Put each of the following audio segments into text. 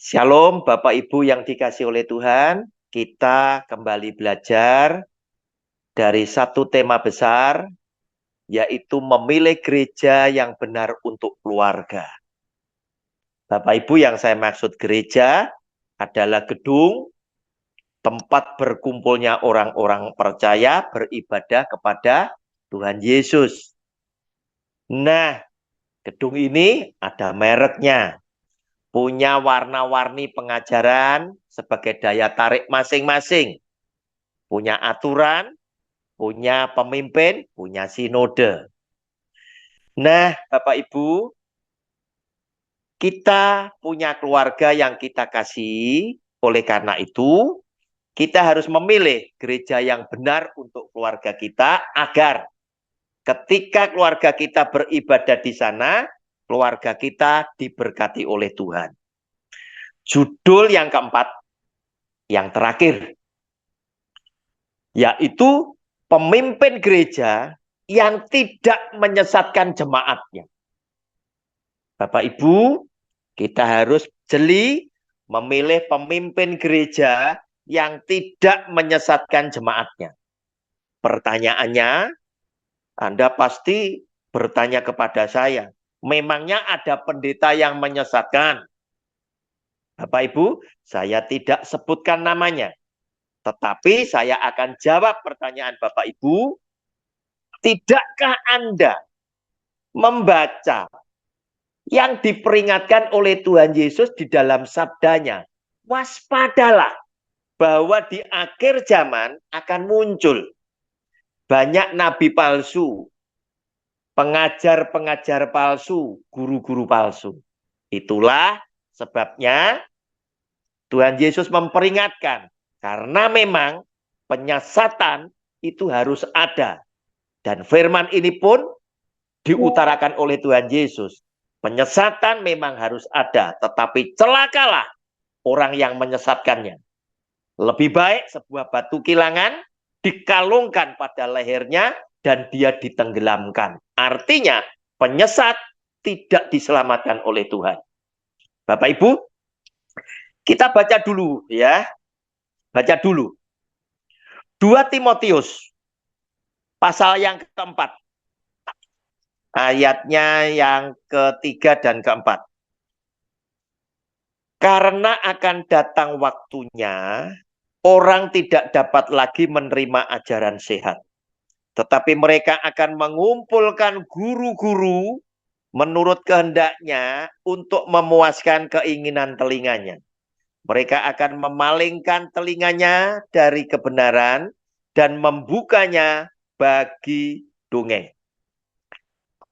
Shalom Bapak Ibu yang dikasihi oleh Tuhan, kita kembali belajar dari satu tema besar, yaitu memilih gereja yang benar untuk keluarga. Bapak Ibu, yang saya maksud gereja adalah gedung, tempat berkumpulnya orang-orang percaya beribadah kepada Tuhan Yesus. Nah, gedung ini ada mereknya, punya warna-warni pengajaran sebagai daya tarik masing-masing, punya aturan, punya pemimpin, punya sinode. Nah, Bapak Ibu, kita punya keluarga yang kita kasih, oleh karena itu kita harus memilih gereja yang benar untuk keluarga kita agar ketika keluarga kita beribadah di sana, keluarga kita diberkati oleh Tuhan. Judul yang keempat, yang terakhir, yaitu pemimpin gereja yang tidak menyesatkan jemaatnya. Bapak Ibu, kita harus jeli memilih pemimpin gereja yang tidak menyesatkan jemaatnya. Pertanyaannya, Anda pasti bertanya kepada saya, memangnya ada pendeta yang menyesatkan? Bapak Ibu, saya tidak sebutkan namanya. Tetapi saya akan jawab pertanyaan Bapak Ibu, tidakkah Anda membaca yang diperingatkan oleh Tuhan Yesus di dalam sabdanya? Waspadalah bahwa di akhir zaman akan muncul banyak nabi palsu, pengajar-pengajar palsu, guru-guru palsu. Itulah sebabnya Tuhan Yesus memperingatkan, karena memang penyesatan itu harus ada. Dan firman ini pun diutarakan oleh Tuhan Yesus. Penyesatan memang harus ada, tetapi celakalah orang yang menyesatkannya. Lebih baik sebuah batu kilangan dikalungkan pada lehernya dan dia ditenggelamkan. Artinya penyesat tidak diselamatkan oleh Tuhan. Bapak Ibu, kita baca dulu ya. Baca dulu. 2 Timotius pasal yang keempat. Ayatnya yang ketiga dan keempat. Karena akan datang waktunya, orang tidak dapat lagi menerima ajaran sehat. Tetapi mereka akan mengumpulkan guru-guru menurut kehendaknya untuk memuaskan keinginan telinganya. Mereka akan memalingkan telinganya dari kebenaran dan membukanya bagi dongeng.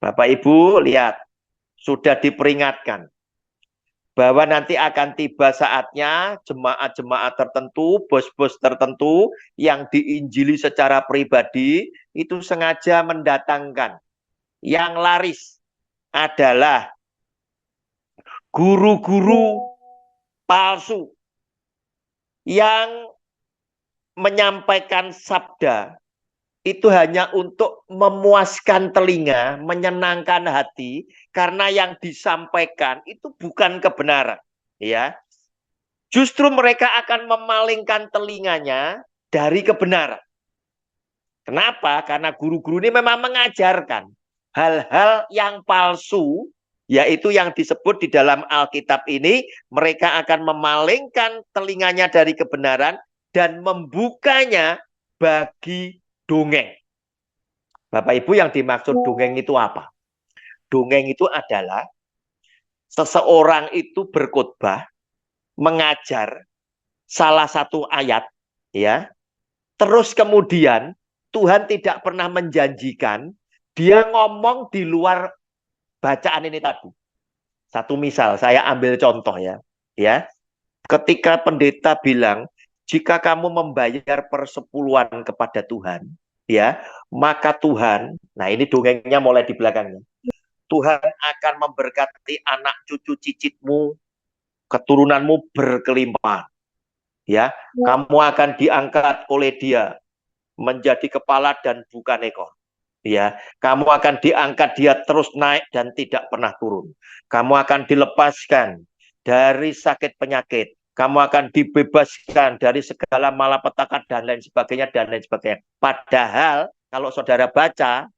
Bapak Ibu, lihat, sudah diperingatkan bahwa nanti akan tiba saatnya jemaat-jemaat tertentu, bos-bos tertentu yang diinjili secara pribadi itu sengaja mendatangkan. Yang laris adalah guru-guru palsu yang menyampaikan sabda itu hanya untuk memuaskan telinga, menyenangkan hati, karena yang disampaikan itu bukan kebenaran, ya. Justru mereka akan memalingkan telinganya dari kebenaran. Kenapa? Karena guru-guru ini memang mengajarkan hal-hal yang palsu, yaitu yang disebut di dalam Alkitab ini, mereka akan memalingkan telinganya dari kebenaran dan membukanya bagi dongeng. Bapak Ibu, yang dimaksud dongeng itu apa? Dongeng itu adalah seseorang itu berkhotbah, mengajar salah satu ayat, ya. Terus kemudian Tuhan tidak pernah menjanjikan dia ngomong di luar bacaan ini tadi. Satu misal, saya ambil contoh ya. Ya. Ketika pendeta bilang, jika kamu membayar persepuluhan kepada Tuhan, ya, maka Tuhan, nah ini dongengnya mulai di belakangnya. Tuhan akan memberkati anak cucu cicitmu, keturunanmu berkelimpahan. Ya, kamu akan diangkat oleh Dia menjadi kepala dan bukan ekor. Ya, kamu akan diangkat, dia terus naik dan tidak pernah turun. Kamu akan dilepaskan, dari sakit penyakit. Kamu akan dibebaskan dari segala malapetaka dan lain sebagainya dan lain sebagainya. Padahal kalau saudara baca,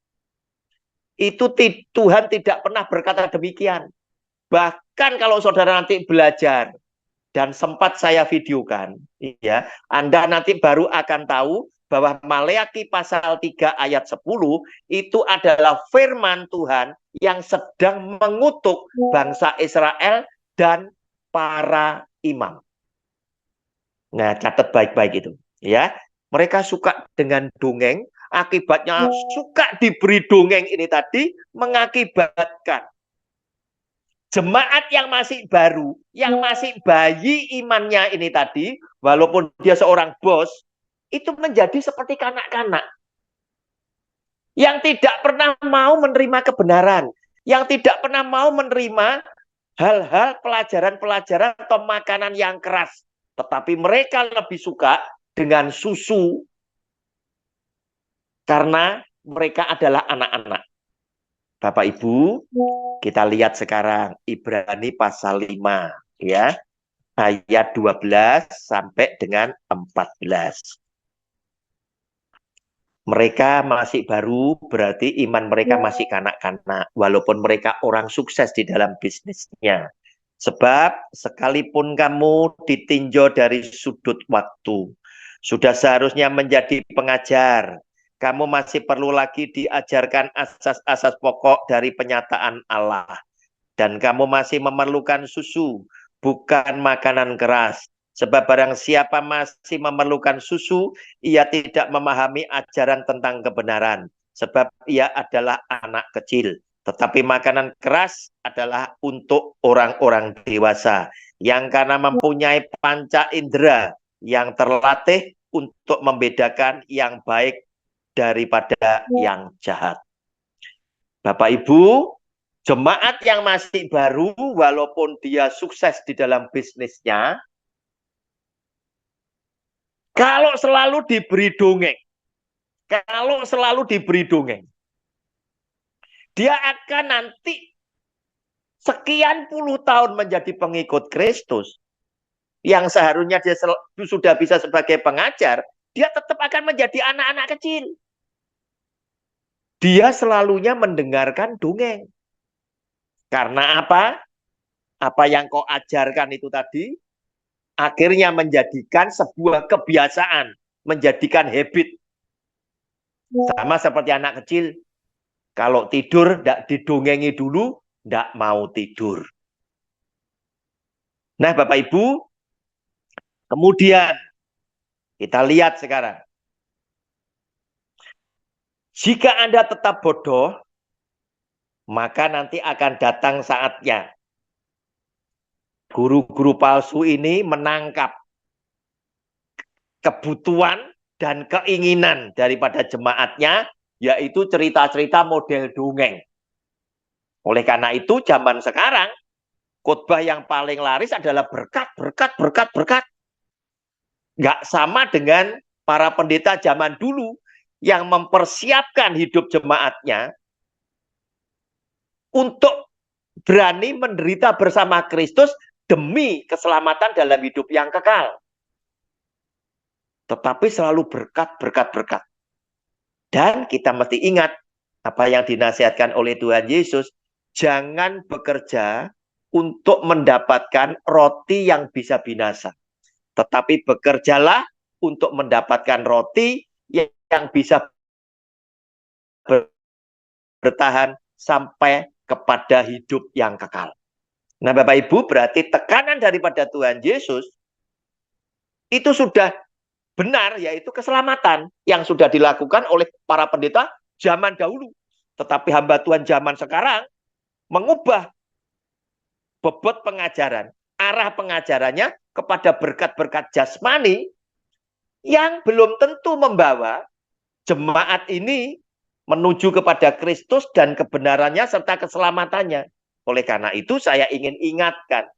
itu Tuhan tidak pernah berkata demikian. Bahkan kalau saudara nanti belajar dan sempat saya videokan, ya, Anda nanti baru akan tahu bahwa Maleakhi pasal 3 ayat 10 itu adalah firman Tuhan yang sedang mengutuk bangsa Israel dan para imam. Nah, catat baik-baik itu, ya. Mereka suka dengan dongeng, akibatnya suka diberi dongeng ini tadi mengakibatkan jemaat yang masih baru, yang masih bayi imannya ini tadi, walaupun dia seorang bos, itu menjadi seperti kanak-kanak yang tidak pernah mau menerima kebenaran, yang tidak pernah mau menerima hal-hal pelajaran-pelajaran atau makanan yang keras. Tetapi mereka lebih suka dengan susu karena mereka adalah anak-anak. Bapak Ibu, kita lihat sekarang Ibrani pasal 5 ya. Ayat 12 sampai dengan 14. Mereka masih baru, berarti iman mereka masih kanak-kanak, walaupun mereka orang sukses di dalam bisnisnya. Sebab sekalipun kamu ditinjau dari sudut waktu, sudah seharusnya menjadi pengajar. Kamu masih perlu lagi diajarkan asas-asas pokok dari penyataan Allah. Dan kamu masih memerlukan susu, bukan makanan keras. Sebab barang siapa masih memerlukan susu, ia tidak memahami ajaran tentang kebenaran. Sebab ia adalah anak kecil. Tetapi makanan keras adalah untuk orang-orang dewasa. Yang karena mempunyai panca indera yang terlatih untuk membedakan yang baik daripada yang jahat. Bapak Ibu, jemaat yang masih baru, walaupun dia sukses di dalam bisnisnya, kalau selalu diberi dongeng, dia akan nanti sekian puluh tahun menjadi pengikut Kristus, yang seharusnya dia sudah bisa sebagai pengajar, dia tetap akan menjadi anak-anak kecil. Dia selalunya mendengarkan dongeng. Karena apa? Apa yang kau ajarkan itu tadi, akhirnya menjadikan sebuah kebiasaan, menjadikan habit. Sama seperti anak kecil, kalau tidur tidak didongengi dulu, tidak mau tidur. Nah, Bapak Ibu, kemudian kita lihat sekarang. Jika Anda tetap bodoh, maka nanti akan datang saatnya guru-guru palsu ini menangkap kebutuhan dan keinginan daripada jemaatnya, yaitu cerita-cerita model dongeng. Oleh karena itu, zaman sekarang, khotbah yang paling laris adalah berkat, berkat, berkat, berkat. Nggak sama dengan para pendeta zaman dulu yang mempersiapkan hidup jemaatnya untuk berani menderita bersama Kristus demi keselamatan dalam hidup yang kekal. Tetapi selalu berkat, berkat, berkat. Dan kita mesti ingat apa yang dinasihatkan oleh Tuhan Yesus, jangan bekerja untuk mendapatkan roti yang bisa binasa. Tetapi bekerjalah untuk mendapatkan roti yang bisa bertahan sampai kepada hidup yang kekal. Nah, Bapak Ibu, berarti tekanan daripada Tuhan Yesus itu sudah benar, yaitu keselamatan yang sudah dilakukan oleh para pendeta zaman dahulu. Tetapi hamba Tuhan zaman sekarang mengubah bobot pengajaran, arah pengajarannya kepada berkat-berkat jasmani yang belum tentu membawa jemaat ini menuju kepada Kristus dan kebenarannya serta keselamatannya. Oleh karena itu saya ingin ingatkan,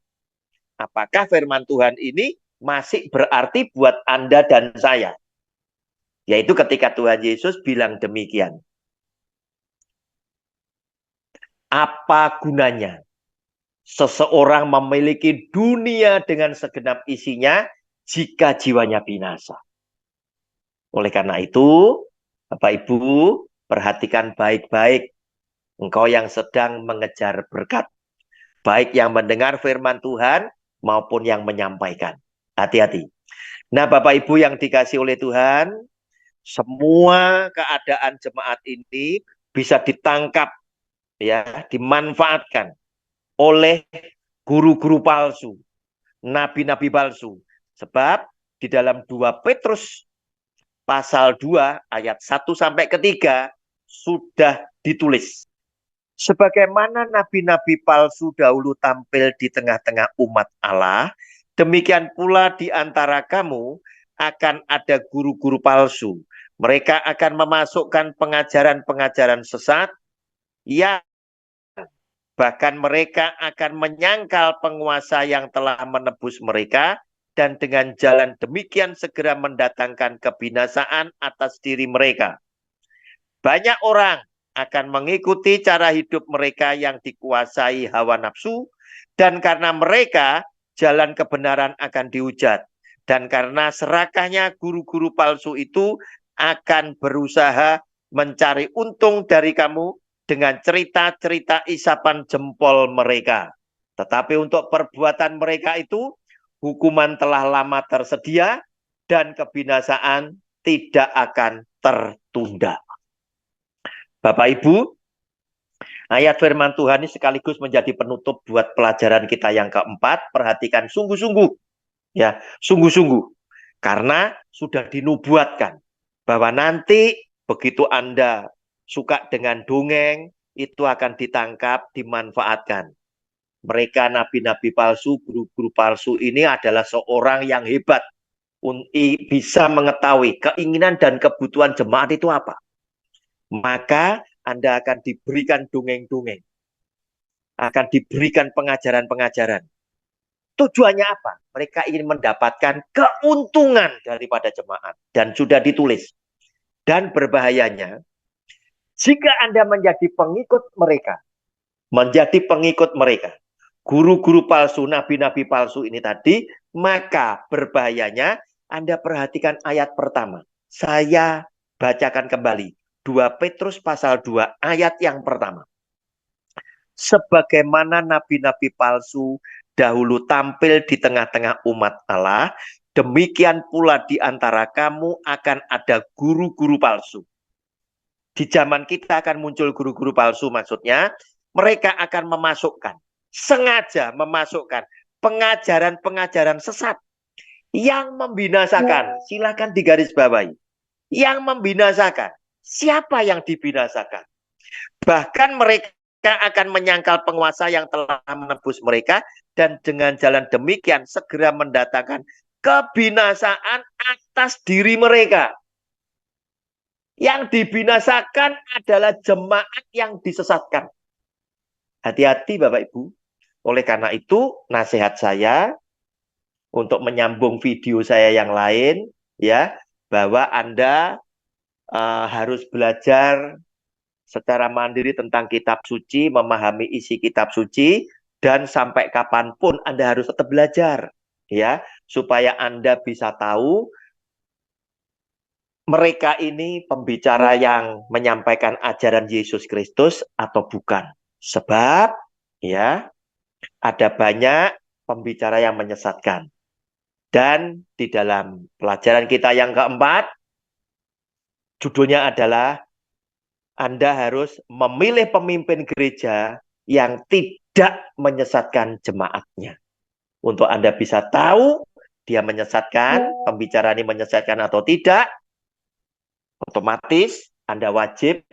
apakah firman Tuhan ini masih berarti buat Anda dan saya? Yaitu ketika Tuhan Yesus bilang demikian. Apa gunanya seseorang memiliki dunia dengan segenap isinya jika jiwanya binasa. Oleh karena itu, Bapak Ibu, perhatikan baik-baik engkau yang sedang mengejar berkat. Baik yang mendengar firman Tuhan maupun yang menyampaikan. Hati-hati. Nah, Bapak Ibu yang dikasih oleh Tuhan, semua keadaan jemaat ini bisa ditangkap, ya, dimanfaatkan oleh guru-guru palsu, nabi-nabi palsu. Sebab di dalam 2 Petrus pasal 2 ayat 1 sampai 3 sudah ditulis. Sebagaimana nabi-nabi palsu dahulu tampil di tengah-tengah umat Allah, demikian pula di antara kamu akan ada guru-guru palsu. Mereka akan memasukkan pengajaran-pengajaran sesat, yang bahkan mereka akan menyangkal penguasa yang telah menebus mereka, dan dengan jalan demikian segera mendatangkan kebinasaan atas diri mereka. Banyak orang akan mengikuti cara hidup mereka yang dikuasai hawa nafsu, dan karena mereka jalan kebenaran akan dihujat. Dan karena serakahnya guru-guru palsu itu akan berusaha mencari untung dari kamu dengan cerita-cerita isapan jempol mereka. Tetapi untuk perbuatan mereka itu, hukuman telah lama tersedia dan kebinasaan tidak akan tertunda. Bapak Ibu, ayat firman Tuhan ini sekaligus menjadi penutup buat pelajaran kita yang keempat. Perhatikan sungguh-sungguh, ya, sungguh-sungguh, karena sudah dinubuatkan bahwa nanti begitu Anda suka dengan dongeng, itu akan ditangkap, dimanfaatkan. Mereka nabi-nabi palsu, guru-guru palsu ini adalah seorang yang hebat, bisa mengetahui keinginan dan kebutuhan jemaat itu apa. Maka Anda akan diberikan dongeng-dongeng, akan diberikan pengajaran-pengajaran. Tujuannya apa? Mereka ingin mendapatkan keuntungan daripada jemaat. Dan sudah ditulis. Dan berbahayanya, jika Anda menjadi pengikut mereka, guru-guru palsu, nabi-nabi palsu ini tadi, maka berbahayanya, Anda perhatikan ayat pertama. Saya bacakan kembali. 2 Petrus pasal 2 ayat yang pertama. Sebagaimana nabi-nabi palsu dahulu tampil di tengah-tengah umat Allah, demikian pula di antara kamu akan ada guru-guru palsu. Di zaman kita akan muncul guru-guru palsu, maksudnya mereka akan memasukkan, sengaja memasukkan pengajaran-pengajaran sesat yang membinasakan. Silakan digarisbawahi. Yang membinasakan. Siapa yang dibinasakan? Bahkan mereka akan menyangkal penguasa yang telah menebus mereka, dan dengan jalan demikian segera mendatangkan kebinasaan atas diri mereka. Yang dibinasakan adalah jemaat yang disesatkan. Hati-hati Bapak Ibu. Oleh karena itu, nasihat saya untuk menyambung video saya yang lain, ya, bahwa Anda harus belajar secara mandiri tentang kitab suci, memahami isi kitab suci, dan sampai kapanpun Anda harus tetap belajar, ya, supaya Anda bisa tahu mereka ini pembicara yang menyampaikan ajaran Yesus Kristus atau bukan. Sebab, ya, ada banyak pembicara yang menyesatkan. Dan di dalam pelajaran kita yang keempat, judulnya adalah Anda harus memilih pemimpin gereja yang tidak menyesatkan jemaatnya. Untuk Anda bisa tahu dia menyesatkan, pembicara ini menyesatkan atau tidak, otomatis Anda wajib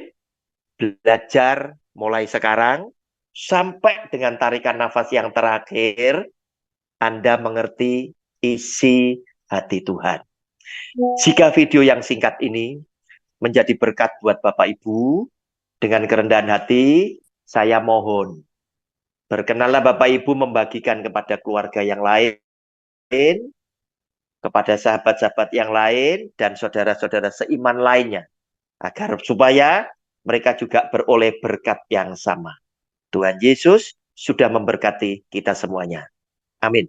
belajar mulai sekarang sampai dengan tarikan nafas yang terakhir, Anda mengerti isi hati Tuhan. Jika video yang singkat ini menjadi berkat buat Bapak Ibu, dengan kerendahan hati, saya mohon, berkenanlah Bapak Ibu membagikan kepada keluarga yang lain, kepada sahabat-sahabat yang lain, dan saudara-saudara seiman lainnya, agar supaya mereka juga beroleh berkat yang sama. Tuhan Yesus sudah memberkati kita semuanya. Amin.